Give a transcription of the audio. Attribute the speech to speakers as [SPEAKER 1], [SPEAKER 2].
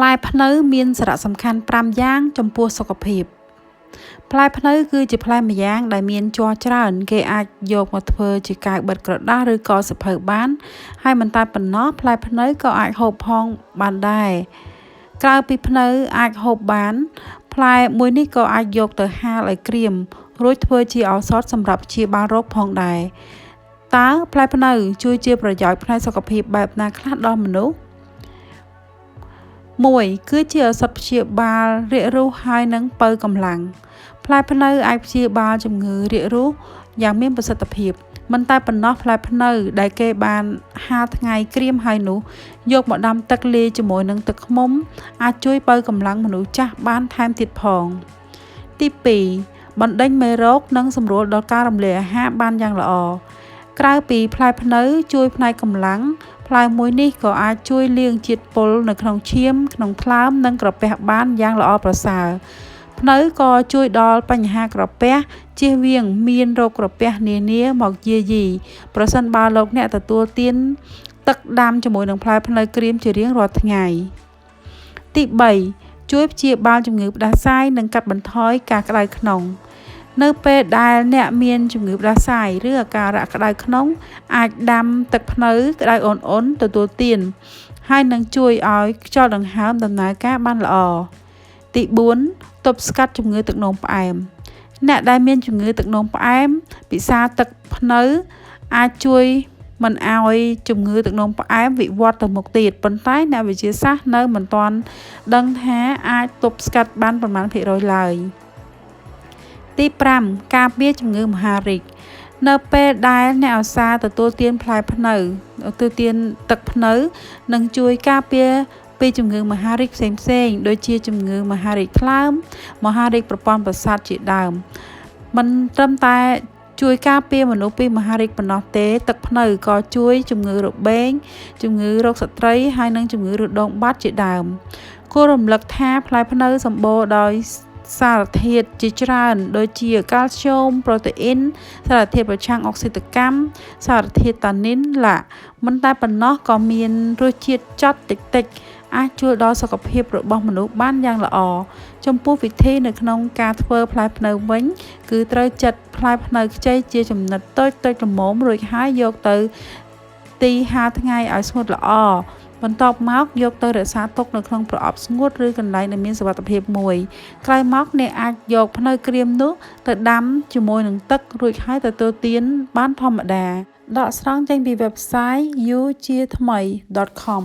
[SPEAKER 1] ផ្លែភ្នៅមានសារៈសំខាន់5យ៉ាងចំពោះសុខភាពផ្លែភ្នៅគឺជាផ្លែម្យ៉ាងដែលមានជ័រច្រើនគេអាចយកមកធ្វើជាកាវបិទក្រដាសឬក៏សៀវភៅបានហើយមិនតែប៉ុណ្ណោះផ្លែភ្នៅក៏អាចហូបផងបានដែរក្រៅពីភ្នៅអាចហូបបានផ្លែមួយនេះក៏អាចយកទៅហាលឲ្យក្រៀមរួចធ្វើជាឱសថសម្រាប់ព្យាបាលរោគផងដែរតើផ្លែភ្នៅជួយជាប្រយោជន៍ផ្នែកសុខភាពបែបណាខ្លះដល់មនុស្ស1គឺជាឱសថព្យាបាលរាគរូសហើយនិងពៅកម្លាំងផ្លែភ្នៅអាចព្យាបាលជំងឺរាគរូសយ៉ាងមានប្រសិទ្ធភាពមិនតែប៉ុណ្ណោះផ្លែភ្នៅដែលគេបានហាលថ្ងៃក្រៀមហើយនោះយកមកដាំទឹកលាយជាមួយនឹងទឹកឃ្មុំអាចជួយពៅកម្លាំងមនុស្សចាស់បានថែមទៀតផងទី2បណ្ដេញមេរោគនិងសម្រួលដល់ការរំលាយអាហារបានយ៉ាងល្អក្រៅពីផ្លែភ្នៅជួយផ្នែកកម្លាំងផ្លែមួយនេះក៏អាចជួយលាងជាតិពុលនៅក្នុងឈាមក្នុងថ្លើមនិងក្រពះបានយ៉ាងល្អប្រសើរភ្នៅក៏ជួយដល់បញ្ហាក្រពះជៀសវាងមានរោគក្រពះនានាមកយាយីប្រសិនបើលោកអ្នកទទួលទានទឹកដាំជាមួយនឹងផ្លែភ្នៅក្រៀមជារៀងរាល់ថ្ងៃទី3ជួយព្យាបាលជំងឺផ្ដាសាយនិងកាត់បន្ថយការក្តៅក្នុងនៅពេលដែលអ្នកមានជំងឺផ្ដាសាយឬអាការៈក្តៅក្នុងអាចដាំទឹកភ្នៅក្តៅអ៊ុនៗទទួលទានហើយនឹងជួយឲ្យខ្យល់ដង្ហើមដំណើរការបានល្អទី4ទប់ស្កាត់ជំងឺទឹកនោមផ្អែមអ្នកដែលមានជំងឺទឹកនោមផ្អែមពិសាទឹកភ្នៅអាចជួយមិនឲ្យជំងឺទឹកនោមផ្អែមវិវត្តទៅមុខទៀតប៉ុន្តែអ្នកវិទ្យាសាស្ត្រនៅមិនទាន់ដឹងថាអាចទប់ស្កាត់បានប៉ុន្មានភាគរយឡើយទី5ការពារជំងឺមហារីកនៅពេលដែលអ្នកឧស្សាហ៍ទទួលទានផ្លែភ្នៅទទួលទានទឹកភ្នៅនឹងជួយការពារពីជំងឺមហារីកផ្សេងៗដូចជាជំងឺមហារីកថ្លើមមហារីកប្រព័ន្ធប្រសាទជាដើមមិនត្រឹមតែជួយការពារមនុស្សពីមហារីកប៉ុណ្ណោះទេទឹកភ្នៅក៏ជួយជំងឺរបេងជំងឺរោគស្ត្រីហើយនិងជំងឺរដូងបាត់ជាដើមគួររំលឹកថាផ្លែភ្នៅសម្បូរដោយសារធាតុជាច្រើនដូចជាកាល់ស្យូមប្រូតេអ៊ីនសារធាតុប្រឆាំងអុកស៊ីតកម្មសារធាតុតានីនឡាមិនតែប៉ុណ្ណោះក៏មានរសជាតិចត់តិចៗអាចជួយដល់សុខភាពរបស់មនុស្សបានយ៉ាងល្អចំពោះវិធីនៅក្នុងការធ្វើផ្លែភ្នៅវិញគឺត្រូវចិតផ្លែភ្នៅខ្ចីជាចំណិតតូចៗល្មមរួចហើយយកទៅទីហាលថ្ងៃឲ្យស្ងួតល្អបន្ទាប់មកយកទៅរក្សាទុកនៅក្នុងប្រអប់ស្ងួតឬកន្លែងដែលមានសុវត្ថិភាពមួយក្រោយមកអ្នកអាចយកភ្នៅក្រៀមនោះទៅដាំជាមួយនឹងទឹករួចហើយទទួលទានបានធម្មតាដកស្រង់ចេញពី website youchiathmai.com